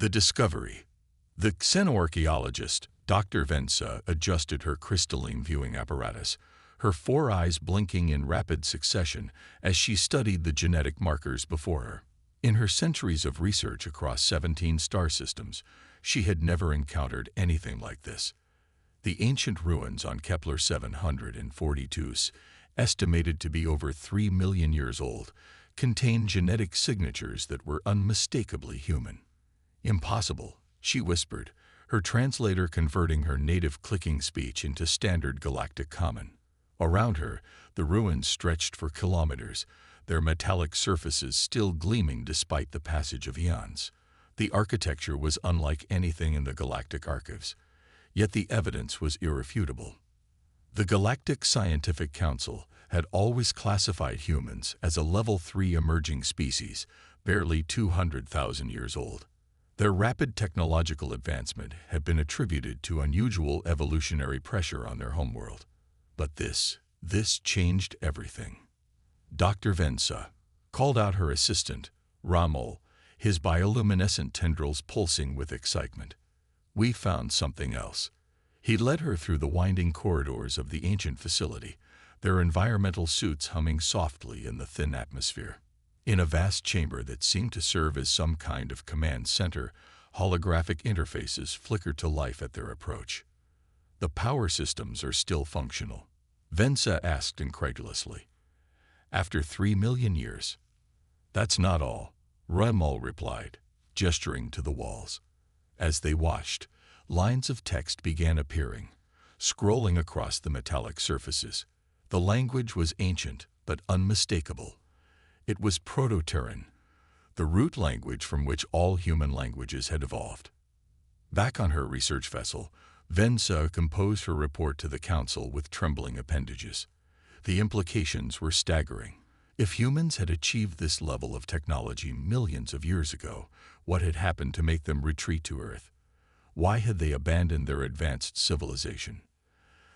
The discovery. The xenoarchaeologist, Dr. Vensa, adjusted her crystalline viewing apparatus, her four eyes blinking in rapid succession as she studied the genetic markers before her. In her centuries of research across 17 star systems, she had never encountered anything like this. The ancient ruins on Kepler 742, estimated to be over 3 million years old, contained genetic signatures that were unmistakably human. "Impossible," she whispered, her translator converting her native clicking speech into standard galactic common. Around her, the ruins stretched for kilometers, their metallic surfaces still gleaming despite the passage of eons. The architecture was unlike anything in the galactic archives, yet the evidence was irrefutable. The Galactic Scientific Council had always classified humans as a level 3 emerging species, barely 200,000 years old. Their rapid technological advancement had been attributed to unusual evolutionary pressure on their homeworld. But this changed everything. Dr. Vensa called out her assistant, Ramol, his bioluminescent tendrils pulsing with excitement. "We found something else." He led her through the winding corridors of the ancient facility, their environmental suits humming softly in the thin atmosphere. In a vast chamber that seemed to serve as some kind of command center, holographic interfaces flickered to life at their approach. "The power systems are still functional?" Vensa asked incredulously. "After 3 million years?" "That's not all," Ramol replied, gesturing to the walls. As they watched, lines of text began appearing, scrolling across the metallic surfaces. The language was ancient but unmistakable. It was Proto-Terran, the root language from which all human languages had evolved. Back on her research vessel, Vensa composed her report to the Council with trembling appendages. The implications were staggering. If humans had achieved this level of technology millions of years ago, what had happened to make them retreat to Earth? Why had they abandoned their advanced civilization?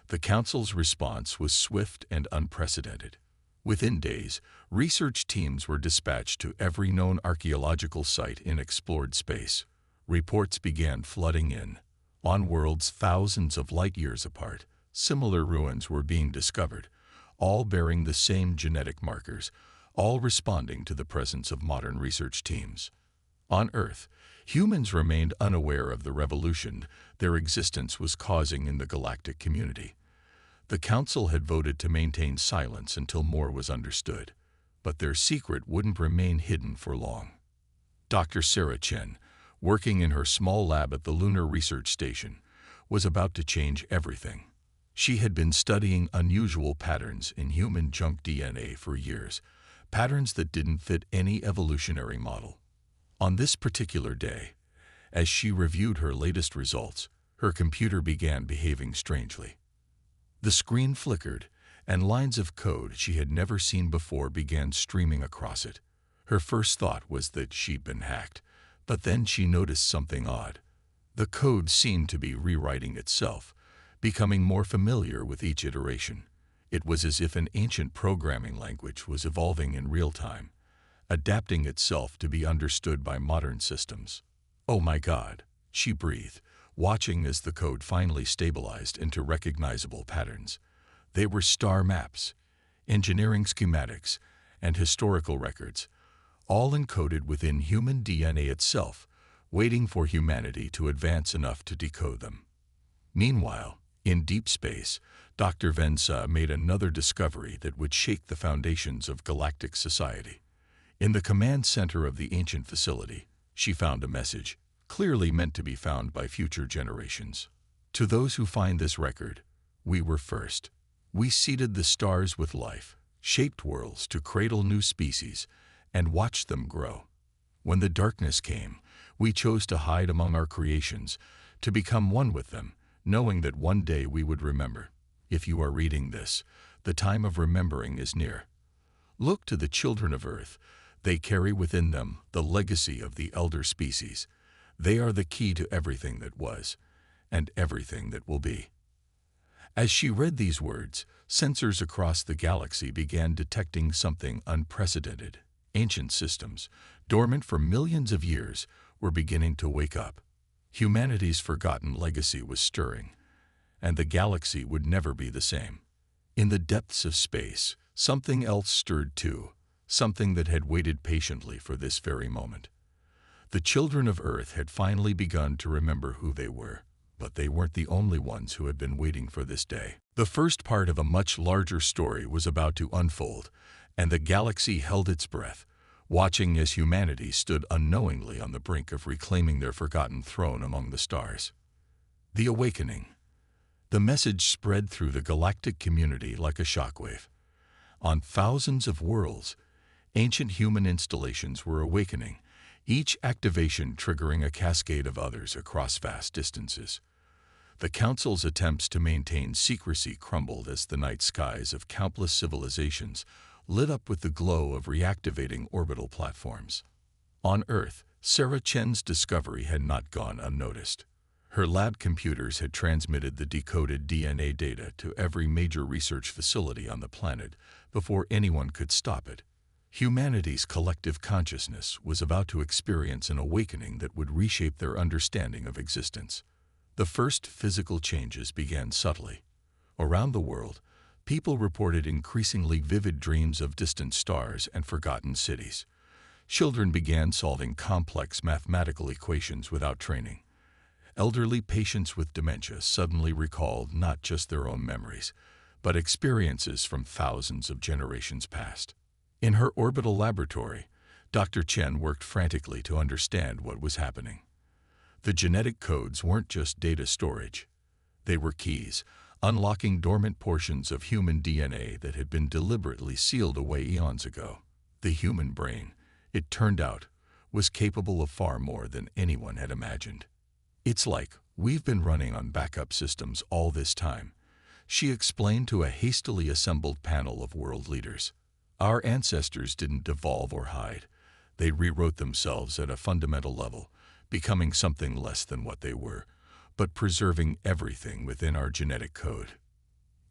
The Council's response was swift and unprecedented. Within days, research teams were dispatched to every known archaeological site in explored space. Reports began flooding in. On worlds thousands of light years apart, similar ruins were being discovered, all bearing the same genetic markers, all responding to the presence of modern research teams. On Earth, humans remained unaware of the revolution their existence was causing in the galactic community. The Council had voted to maintain silence until more was understood, but their secret wouldn't remain hidden for long. Dr. Sarah Chen, working in her small lab at the Lunar Research Station, was about to change everything. She had been studying unusual patterns in human junk DNA for years, patterns that didn't fit any evolutionary model. On this particular day, as she reviewed her latest results, her computer began behaving strangely. The screen flickered, and lines of code she had never seen before began streaming across it. Her first thought was that she'd been hacked, but then she noticed something odd. The code seemed to be rewriting itself, becoming more familiar with each iteration. It was as if an ancient programming language was evolving in real time, adapting itself to be understood by modern systems. "Oh my God," she breathed, watching as the code finally stabilized into recognizable patterns. They were star maps, engineering schematics, and historical records, all encoded within human DNA itself, waiting for humanity to advance enough to decode them. Meanwhile, in deep space, Dr. Vensa made another discovery that would shake the foundations of galactic society. In the command center of the ancient facility, she found a message, clearly meant to be found by future generations. "To those who find this record, we were first. We seeded the stars with life, shaped worlds to cradle new species, and watched them grow. When the darkness came, we chose to hide among our creations, to become one with them, knowing that one day we would remember. If you are reading this, the time of remembering is near. Look to the children of Earth. They carry within them the legacy of the elder species. They are the key to everything that was, and everything that will be." As she read these words, sensors across the galaxy began detecting something unprecedented. Ancient systems, dormant for millions of years, were beginning to wake up. Humanity's forgotten legacy was stirring, and the galaxy would never be the same. In the depths of space, something else stirred too, something that had waited patiently for this very moment. The children of Earth had finally begun to remember who they were, but they weren't the only ones who had been waiting for this day. The first part of a much larger story was about to unfold, and the galaxy held its breath, watching as humanity stood unknowingly on the brink of reclaiming their forgotten throne among the stars. The awakening. The message spread through the galactic community like a shockwave. On thousands of worlds, ancient human installations were awakening, each activation triggering a cascade of others across vast distances. The Council's attempts to maintain secrecy crumbled as the night skies of countless civilizations lit up with the glow of reactivating orbital platforms. On Earth, Sarah Chen's discovery had not gone unnoticed. Her lab computers had transmitted the decoded DNA data to every major research facility on the planet before anyone could stop it. Humanity's collective consciousness was about to experience an awakening that would reshape their understanding of existence. The first physical changes began subtly. Around the world, people reported increasingly vivid dreams of distant stars and forgotten cities. Children began solving complex mathematical equations without training. Elderly patients with dementia suddenly recalled not just their own memories, but experiences from thousands of generations past. In her orbital laboratory, Dr. Chen worked frantically to understand what was happening. The genetic codes weren't just data storage. They were keys, unlocking dormant portions of human DNA that had been deliberately sealed away eons ago. The human brain, it turned out, was capable of far more than anyone had imagined. "It's like we've been running on backup systems all this time," she explained to a hastily assembled panel of world leaders. "Our ancestors didn't devolve or hide. They rewrote themselves at a fundamental level, becoming something less than what they were, but preserving everything within our genetic code."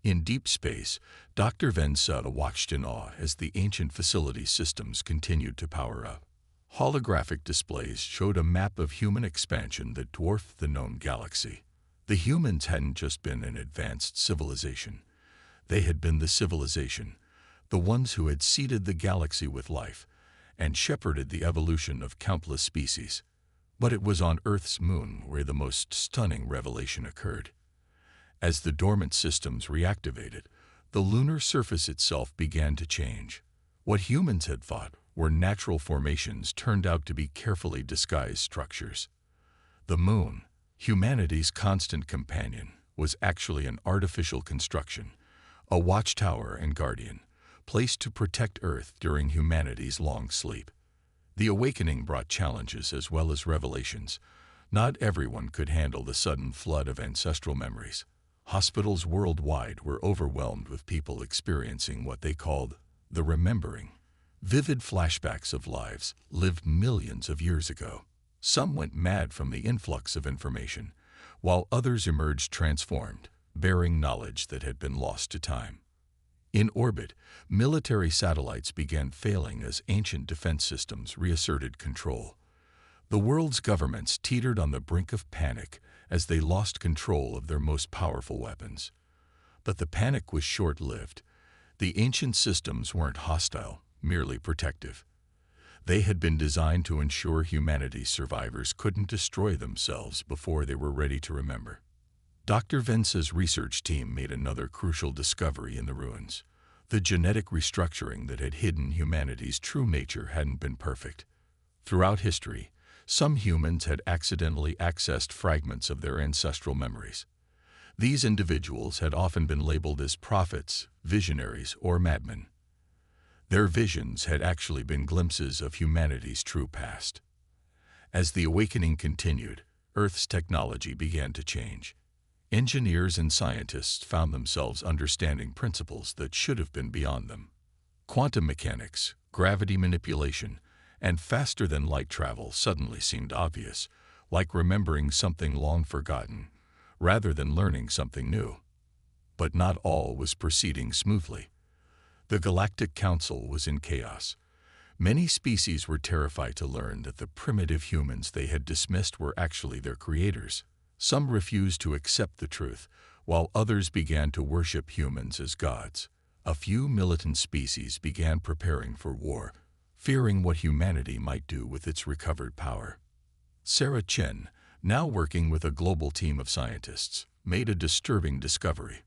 In deep space, Dr. Vensa watched in awe as the ancient facility systems continued to power up. Holographic displays showed a map of human expansion that dwarfed the known galaxy. The humans hadn't just been an advanced civilization. They had been the civilization, the ones who had seeded the galaxy with life and shepherded the evolution of countless species. But it was on Earth's moon where the most stunning revelation occurred. As the dormant systems reactivated, the lunar surface itself began to change. What humans had thought were natural formations turned out to be carefully disguised structures. The moon, humanity's constant companion, was actually an artificial construction, a watchtower and guardian, placed to protect Earth during humanity's long sleep. The awakening brought challenges as well as revelations. Not everyone could handle the sudden flood of ancestral memories. Hospitals worldwide were overwhelmed with people experiencing what they called the remembering. Vivid flashbacks of lives lived millions of years ago. Some went mad from the influx of information, while others emerged transformed, bearing knowledge that had been lost to time. In orbit, military satellites began failing as ancient defense systems reasserted control. The world's governments teetered on the brink of panic as they lost control of their most powerful weapons. But the panic was short-lived. The ancient systems weren't hostile, merely protective. They had been designed to ensure humanity's survivors couldn't destroy themselves before they were ready to remember. Dr. Vensa's research team made another crucial discovery in the ruins. The genetic restructuring that had hidden humanity's true nature hadn't been perfect. Throughout history, some humans had accidentally accessed fragments of their ancestral memories. These individuals had often been labeled as prophets, visionaries, or madmen. Their visions had actually been glimpses of humanity's true past. As the awakening continued, Earth's technology began to change. Engineers and scientists found themselves understanding principles that should have been beyond them. Quantum mechanics, gravity manipulation, and faster-than-light travel suddenly seemed obvious, like remembering something long forgotten, rather than learning something new. But not all was proceeding smoothly. The Galactic Council was in chaos. Many species were terrified to learn that the primitive humans they had dismissed were actually their creators. Some refused to accept the truth, while others began to worship humans as gods. A few militant species began preparing for war, fearing what humanity might do with its recovered power. Sarah Chen, now working with a global team of scientists, made a disturbing discovery.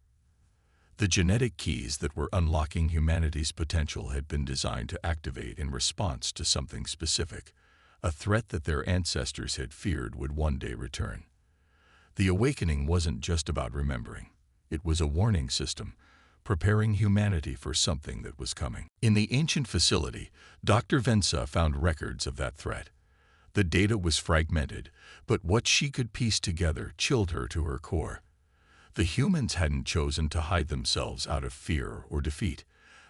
The genetic keys that were unlocking humanity's potential had been designed to activate in response to something specific, a threat that their ancestors had feared would one day return. The awakening wasn't just about remembering. It was a warning system, preparing humanity for something that was coming. In the ancient facility, Dr. Vensa found records of that threat. The data was fragmented, but what she could piece together chilled her to her core. The humans hadn't chosen to hide themselves out of fear or defeat.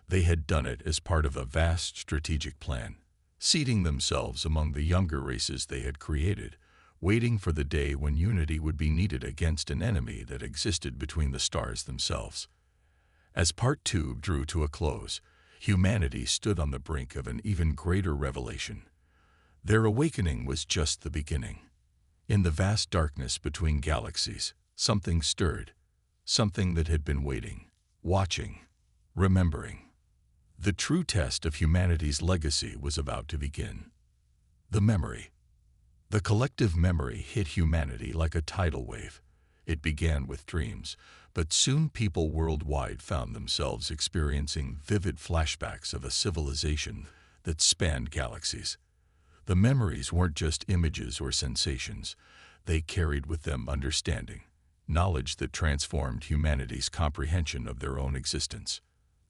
They had done it as part of a vast strategic plan, seeding themselves among the younger races they had created, waiting for the day when unity would be needed against an enemy that existed between the stars themselves. As Part 2 drew to a close, humanity stood on the brink of an even greater revelation. Their awakening was just the beginning. In the vast darkness between galaxies, something stirred, something that had been waiting, watching, remembering. The true test of humanity's legacy was about to begin. The memory. The collective memory hit humanity like a tidal wave. It began with dreams, but soon people worldwide found themselves experiencing vivid flashbacks of a civilization that spanned galaxies. The memories weren't just images or sensations. They carried with them understanding, knowledge that transformed humanity's comprehension of their own existence.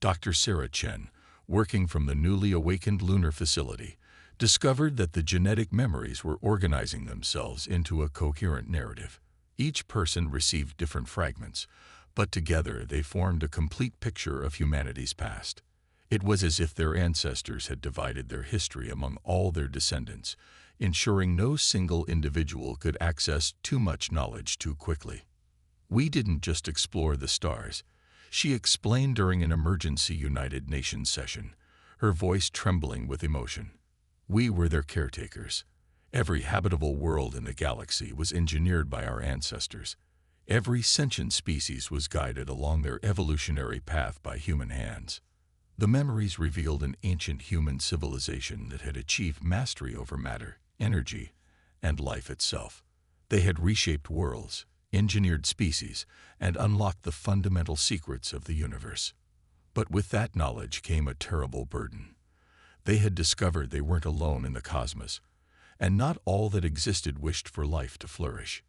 Dr. Sarah Chen, working from the newly awakened lunar facility, discovered that the genetic memories were organizing themselves into a coherent narrative. Each person received different fragments, but together they formed a complete picture of humanity's past. It was as if their ancestors had divided their history among all their descendants, ensuring no single individual could access too much knowledge too quickly. "We didn't just explore the stars," she explained during an emergency United Nations session, her voice trembling with emotion. "We were their caretakers. Every habitable world in the galaxy was engineered by our ancestors. Every sentient species was guided along their evolutionary path by human hands." The memories revealed an ancient human civilization that had achieved mastery over matter, energy, and life itself. They had reshaped worlds, engineered species, and unlocked the fundamental secrets of the universe. But with that knowledge came a terrible burden. They had discovered they weren't alone in the cosmos, and not all that existed wished for life to flourish.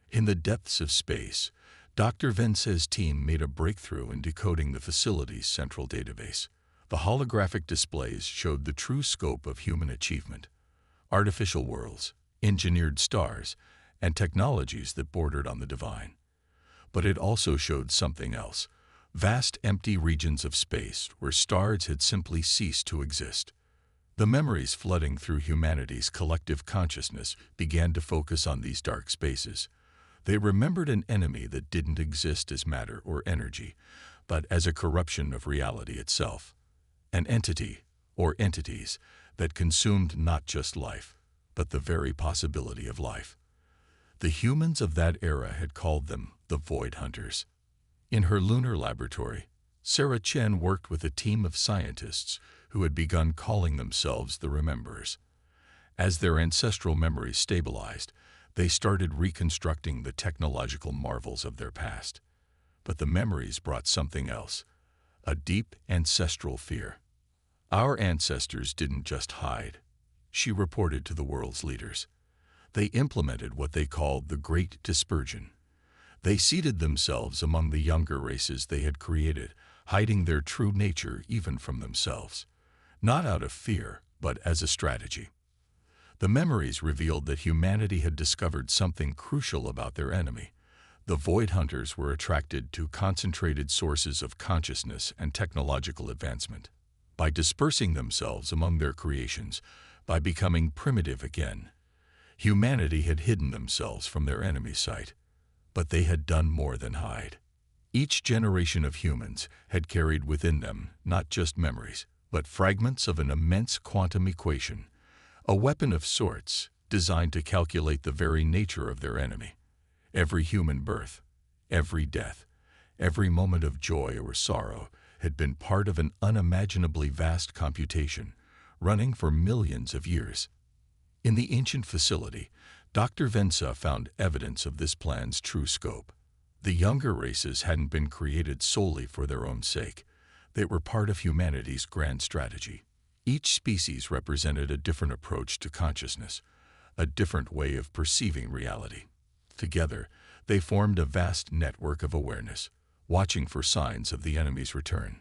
In the depths of space, Dr. Vensa's team made a breakthrough in decoding the facility's central database. The holographic displays showed the true scope of human achievement: artificial worlds, engineered stars, and technologies that bordered on the divine. But it also showed something else: vast empty regions of space where stars had simply ceased to exist. The memories flooding through humanity's collective consciousness began to focus on these dark spaces. They remembered an enemy that didn't exist as matter or energy, but as a corruption of reality itself. An entity, or entities, that consumed not just life, but the very possibility of life. The humans of that era had called them the Void Hunters. In her lunar laboratory, Sarah Chen worked with a team of scientists who had begun calling themselves the Rememberers. As their ancestral memories stabilized, they started reconstructing the technological marvels of their past. But the memories brought something else: a deep ancestral fear. "Our ancestors didn't just hide," she reported to the world's leaders. "They implemented what they called the Great Dispersion. They seeded themselves among the younger races they had created, hiding their true nature even from themselves. Not out of fear, but as a strategy." The memories revealed that humanity had discovered something crucial about their enemy. The Void Hunters were attracted to concentrated sources of consciousness and technological advancement. By dispersing themselves among their creations, by becoming primitive again, humanity had hidden themselves from their enemy's sight. But they had done more than hide. Each generation of humans had carried within them not just memories, but fragments of an immense quantum equation, a weapon of sorts designed to calculate the very nature of their enemy. Every human birth, every death, every moment of joy or sorrow had been part of an unimaginably vast computation, running for millions of years. In the ancient facility, Dr. Vensa found evidence of this plan's true scope. The younger races hadn't been created solely for their own sake. They were part of humanity's grand strategy. Each species represented a different approach to consciousness, a different way of perceiving reality. Together, they formed a vast network of awareness, watching for signs of the enemy's return.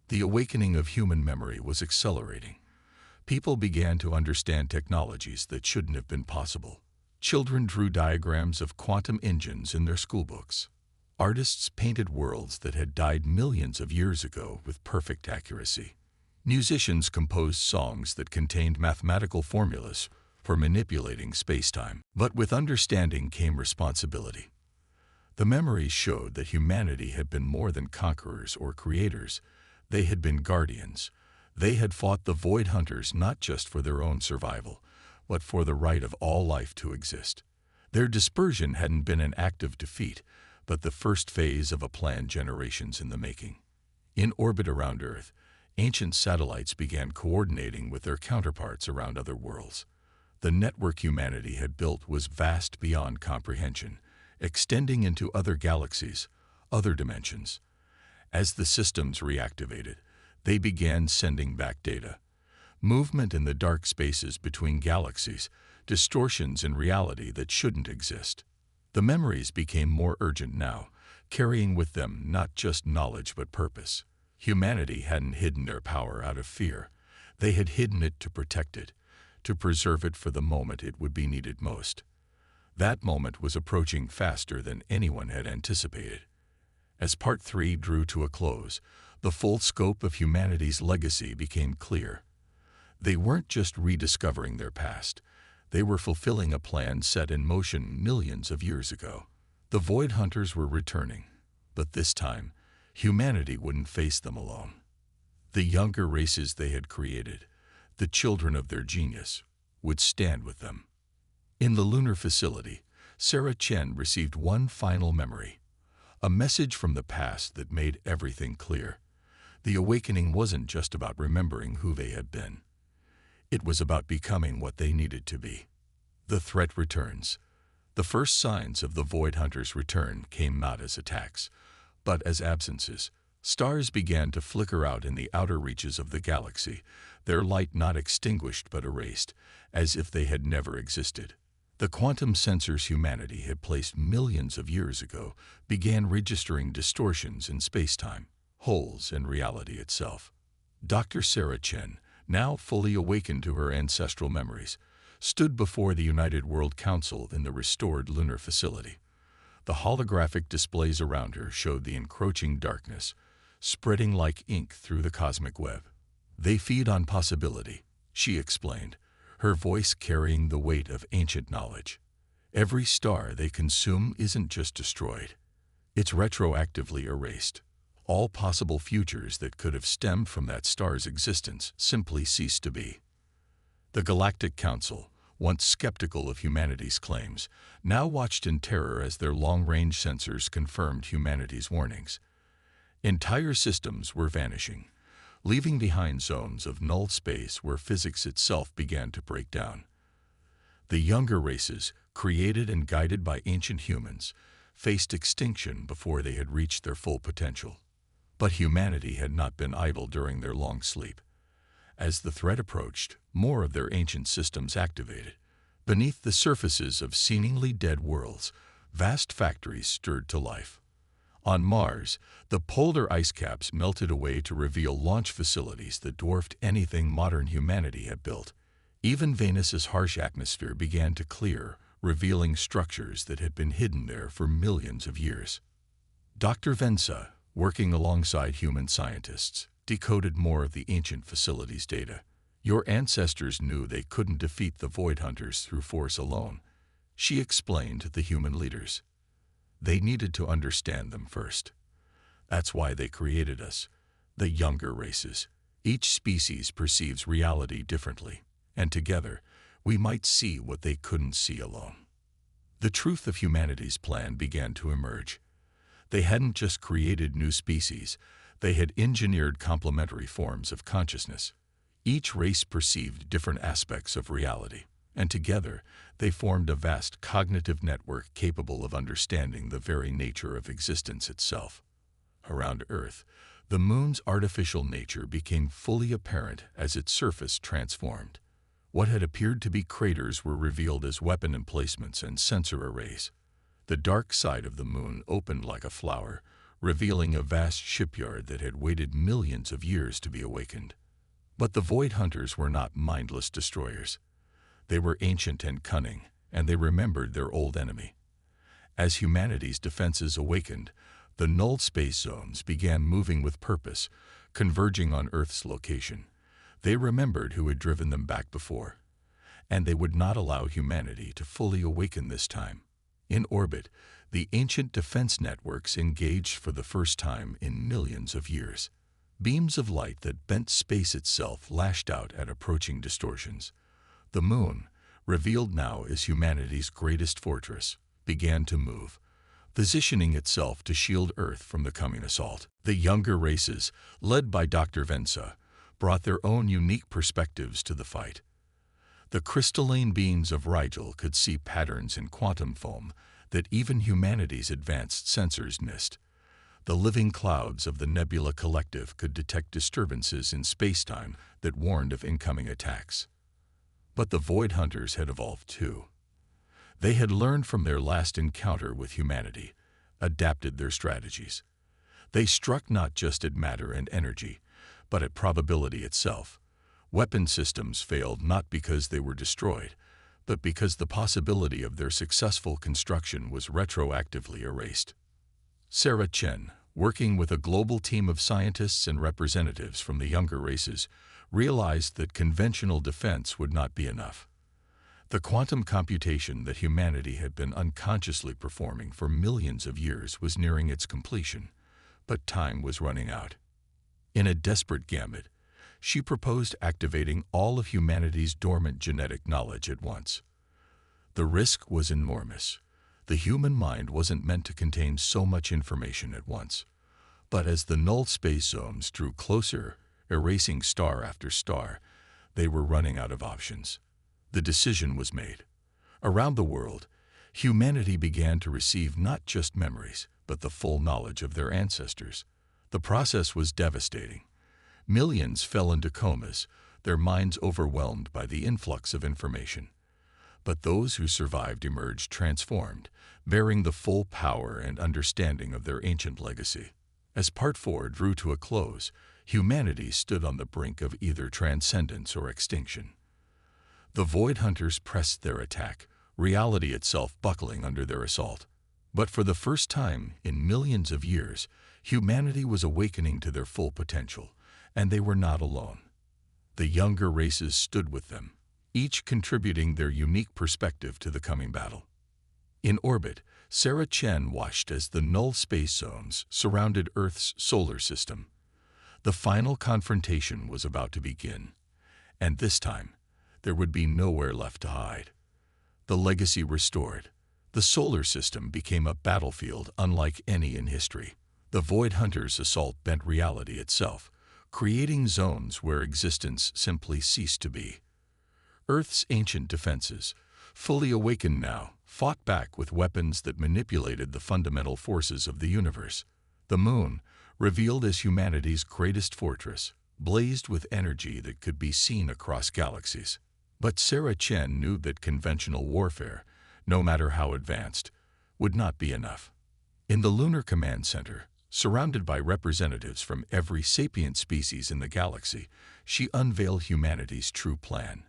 The awakening of human memory was accelerating. People began to understand technologies that shouldn't have been possible. Children drew diagrams of quantum engines in their schoolbooks. Artists painted worlds that had died millions of years ago with perfect accuracy. Musicians composed songs that contained mathematical formulas for manipulating space-time. But with understanding came responsibility. The memories showed that humanity had been more than conquerors or creators. They had been guardians. They had fought the Void Hunters not just for their own survival, but for the right of all life to exist. Their dispersion hadn't been an act of defeat, but the first phase of a plan generations in the making. In orbit around Earth, ancient satellites began coordinating with their counterparts around other worlds. The network humanity had built was vast beyond comprehension, extending into other galaxies, other dimensions. As the systems reactivated, they began sending back data. Movement in the dark spaces between galaxies, distortions in reality that shouldn't exist. The memories became more urgent now, carrying with them not just knowledge but purpose. Humanity hadn't hidden their power out of fear. They had hidden it to protect it, to preserve it for the moment it would be needed most. That moment was approaching faster than anyone had anticipated. As Part 3 drew to a close, the full scope of humanity's legacy became clear. They weren't just rediscovering their past. They were fulfilling a plan set in motion millions of years ago. The Void Hunters were returning, but this time, humanity wouldn't face them alone. The younger races they had created, the children of their genius, would stand with them. In the lunar facility, Sarah Chen received one final memory, a message from the past that made everything clear. The awakening wasn't just about remembering who they had been. It was about becoming what they needed to be. The threat returns. The first signs of the Void Hunters' return came not as attacks, but as absences. Stars began to flicker out in the outer reaches of the galaxy, their light not extinguished but erased, as if they had never existed. The quantum sensors humanity had placed millions of years ago began registering distortions in space-time, holes in reality itself. Dr. Sarah Chen, now fully awakened to her ancestral memories, stood before the United World Council in the restored lunar facility. The holographic displays around her showed the encroaching darkness, spreading like ink through the cosmic web. "They feed on possibility," she explained, her voice carrying the weight of ancient knowledge. "Every star they consume isn't just destroyed. It's retroactively erased. All possible futures that could have stemmed from that star's existence simply cease to be." The Galactic Council, once skeptical of humanity's claims, now watched in terror as their long-range sensors confirmed humanity's warnings. Entire systems were vanishing, leaving behind zones of null space where physics itself began to break down. The younger races, created and guided by ancient humans, faced extinction before they had reached their full potential. But humanity had not been idle during their long sleep. As the threat approached, more of their ancient systems activated. Beneath the surfaces of seemingly dead worlds, vast factories stirred to life. On Mars, the polar ice caps melted away to reveal launch facilities that dwarfed anything modern humanity had built. Even Venus's harsh atmosphere began to clear, revealing structures that had been hidden there for millions of years. Dr. Vensa, working alongside human scientists, decoded more of the ancient facility's data. "Your ancestors knew they couldn't defeat the Void Hunters through force alone," she explained to the human leaders. "They needed to understand them first. That's why they created us, the younger races, Each species perceives reality differently, and together, we might see what they couldn't see alone. The truth of humanity's plan began to emerge. They hadn't just created new species, they had engineered complementary forms of consciousness. Each race perceived different aspects of reality, and together they formed a vast cognitive network capable of understanding the very nature of existence itself. Around Earth, the Moon's artificial nature became fully apparent as its surface transformed. What had appeared to be craters were revealed as weapon emplacements and sensor arrays. The dark side of the Moon opened like a flower, revealing a vast shipyard that had waited millions of years to be awakened. But the Void Hunters were not mindless destroyers. They were ancient and cunning, and they remembered their old enemy. As humanity's defenses awakened, the null space zones began moving with purpose, converging on Earth's location. They remembered who had driven them back before, and they would not allow humanity to fully awaken this time. In orbit, the ancient defense networks engaged for the first time in millions of years. Beams of light that bent space itself lashed out at approaching distortions. The Moon, revealed now as humanity's greatest fortress, began to move, positioning itself to shield Earth from the coming assault. The younger races, led by Dr. Vensa, brought their own unique perspectives to the fight. The crystalline beings of Rigel could see patterns in quantum foam that even humanity's advanced sensors missed. The living clouds of the Nebula Collective could detect disturbances in spacetime that warned of incoming attacks. But the Void Hunters had evolved too. They had learned from their last encounter with humanity, adapted their strategies. They struck not just at matter and energy, but at probability itself. Weapon systems failed not because they were destroyed, but because the possibility of their successful construction was retroactively erased. Sarah Chen, working with a global team of scientists and representatives from the younger races, realized that conventional defense would not be enough. The quantum computation that humanity had been unconsciously performing for millions of years was nearing its completion, but time was running out. In a desperate gambit, she proposed activating all of humanity's dormant genetic knowledge at once. The risk was enormous. The human mind wasn't meant to contain so much information at once. But as the null space zones drew closer, erasing star after star, they were running out of options. The decision was made. Around the world, humanity began to receive not just memories, but the full knowledge of their ancestors. The process was devastating. Millions fell into comas, their minds overwhelmed by the influx of information. But those who survived emerged transformed, bearing the full power and understanding of their ancient legacy. As Part 4 drew to a close, humanity stood on the brink of either transcendence or extinction. The Void Hunters pressed their attack, reality itself buckling under their assault. But for the first time in millions of years, humanity was awakening to their full potential, and they were not alone. The younger races stood with them, each contributing their unique perspective to the coming battle. In orbit, Sarah Chen watched as the null space zones surrounded Earth's solar system. The final confrontation was about to begin, and this time, there would be nowhere left to hide. The legacy restored, the solar system became a battlefield unlike any in history. The Void Hunters' assault bent reality itself, creating zones where existence simply ceased to be. Earth's ancient defenses, fully awakened now, fought back with weapons that manipulated the fundamental forces of the universe. The Moon, revealed as humanity's greatest fortress, blazed with energy that could be seen across galaxies. But Sarah Chen knew that conventional warfare, no matter how advanced, would not be enough. In the Lunar Command Center, surrounded by representatives from every sapient species in the galaxy, she unveiled humanity's true plan.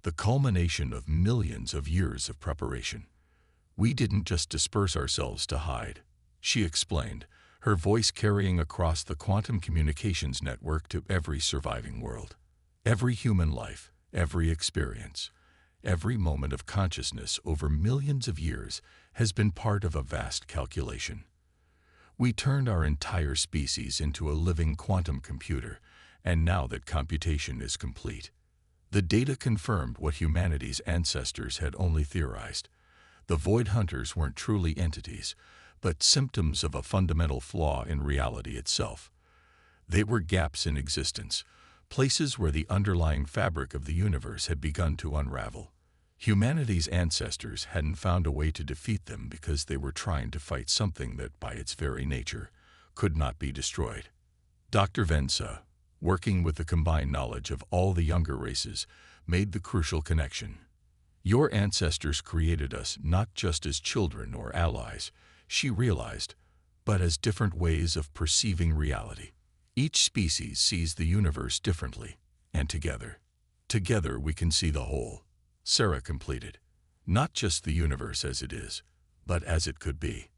The culmination of millions of years of preparation. "We didn't just disperse ourselves to hide," she explained, her voice carrying across the quantum communications network to every surviving world. Every human life, every experience, every moment of consciousness over millions of years has been part of a vast calculation. We turned our entire species into a living quantum computer, And now that computation is complete, the data confirmed what humanity's ancestors had only theorized. The Void Hunters weren't truly entities, but symptoms of a fundamental flaw in reality itself. They were gaps in existence, places where the underlying fabric of the universe had begun to unravel. Humanity's ancestors hadn't found a way to defeat them because they were trying to fight something that, by its very nature, could not be destroyed. Dr. Vensa, working with the combined knowledge of all the younger races, made the crucial connection. Your ancestors created us not just as children or allies, she realized, but as different ways of perceiving reality. Each species sees the universe differently, and together we can see the whole, Sarah completed. Not just the universe as it is, but as it could be.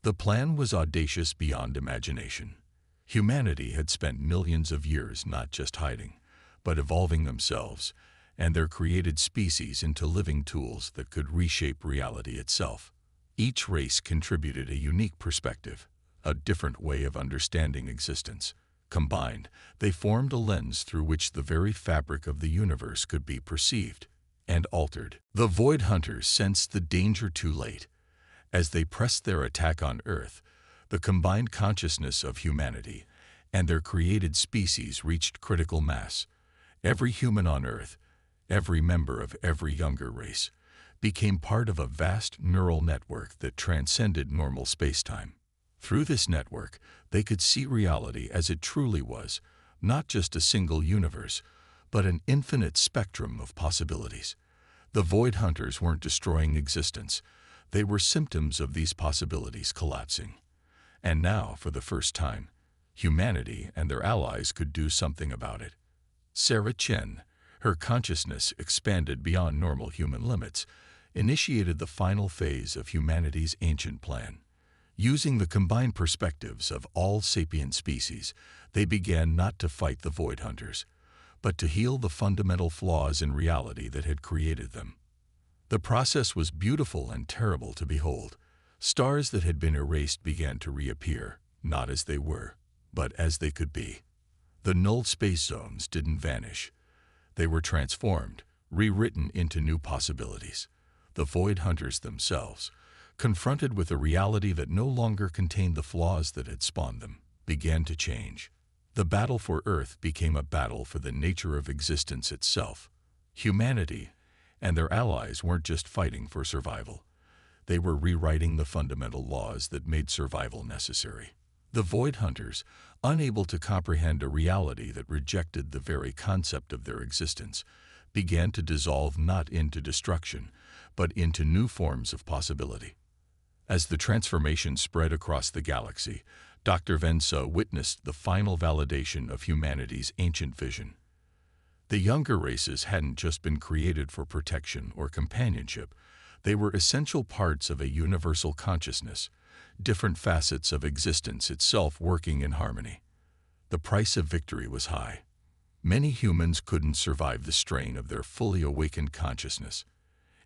The plan was audacious beyond imagination. Humanity had spent millions of years not just hiding, but evolving themselves and their created species into living tools that could reshape reality itself. Each race contributed a unique perspective, a different way of understanding existence. Combined, they formed a lens through which the very fabric of the universe could be perceived and altered. The Void Hunters sensed the danger too late. As they pressed their attack on Earth, the combined consciousness of humanity and their created species reached critical mass. Every human on Earth, every member of every younger race, became part of a vast neural network that transcended normal spacetime. Through this network, they could see reality as it truly was, not just a single universe, but an infinite spectrum of possibilities. The Void Hunters weren't destroying existence. They were symptoms of these possibilities collapsing. And now, for the first time, humanity and their allies could do something about it. Sarah Chen, her consciousness expanded beyond normal human limits, initiated the final phase of humanity's ancient plan. Using the combined perspectives of all sapient species, they began not to fight the Void Hunters, but to heal the fundamental flaws in reality that had created them. The process was beautiful and terrible to behold. Stars that had been erased began to reappear, not as they were, but as they could be. The null space zones didn't vanish. They were transformed, rewritten into new possibilities. The Void Hunters themselves, confronted with a reality that no longer contained the flaws that had spawned them, began to change. The battle for Earth became a battle for the nature of existence itself. Humanity and their allies weren't just fighting for survival. They were rewriting the fundamental laws that made survival necessary. The Void Hunters, unable to comprehend a reality that rejected the very concept of their existence, began to dissolve not into destruction, but into new forms of possibility. As the transformation spread across the galaxy, Dr. Vensa witnessed the final validation of humanity's ancient vision. The younger races hadn't just been created for protection or companionship. They were essential parts of a universal consciousness, different facets of existence itself working in harmony. The price of victory was high. Many humans couldn't survive the strain of their fully awakened consciousness.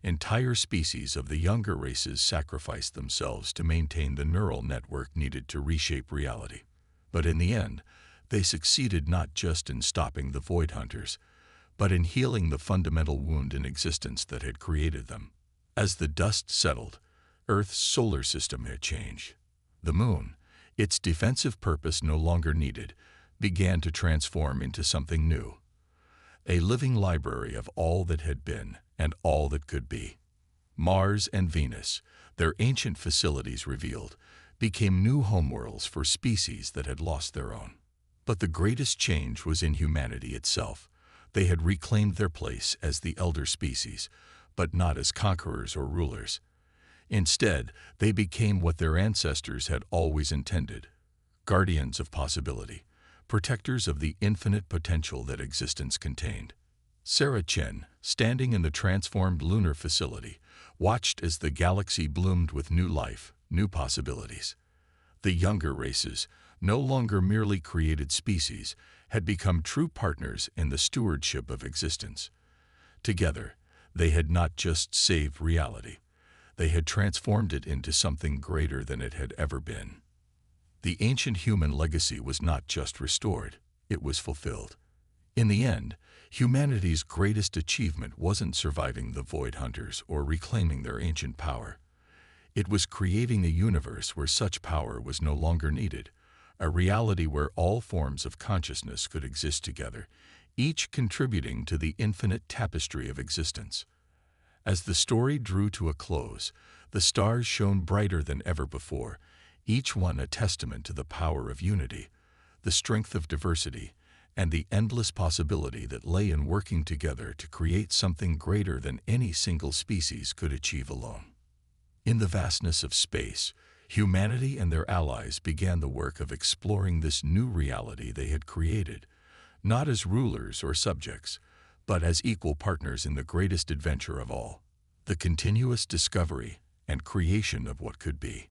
Entire species of the younger races sacrificed themselves to maintain the neural network needed to reshape reality. But in the end, they succeeded not just in stopping the Void Hunters, but in healing the fundamental wound in existence that had created them. As the dust settled, Earth's solar system had changed. The moon, its defensive purpose no longer needed, began to transform into something new. A living library of all that had been and all that could be. Mars and Venus, their ancient facilities revealed, became new homeworlds for species that had lost their own. But the greatest change was in humanity itself. They had reclaimed their place as the elder species, but not as conquerors or rulers. Instead, they became what their ancestors had always intended: guardians of possibility, protectors of the infinite potential that existence contained. Sarah Chen, standing in the transformed lunar facility, watched as the galaxy bloomed with new life, new possibilities. The younger races, no longer merely created species, had become true partners in the stewardship of existence. Together, they had not just saved reality. They had transformed it into something greater than it had ever been. The ancient human legacy was not just restored, it was fulfilled. In the end, humanity's greatest achievement wasn't surviving the Void Hunters or reclaiming their ancient power. It was creating a universe where such power was no longer needed, a reality where all forms of consciousness could exist together, each contributing to the infinite tapestry of existence. As the story drew to a close, the stars shone brighter than ever before, each one a testament to the power of unity, the strength of diversity, and the endless possibility that lay in working together to create something greater than any single species could achieve alone. In the vastness of space, humanity and their allies began the work of exploring this new reality they had created, not as rulers or subjects, but as equal partners in the greatest adventure of all, the continuous discovery and creation of what could be.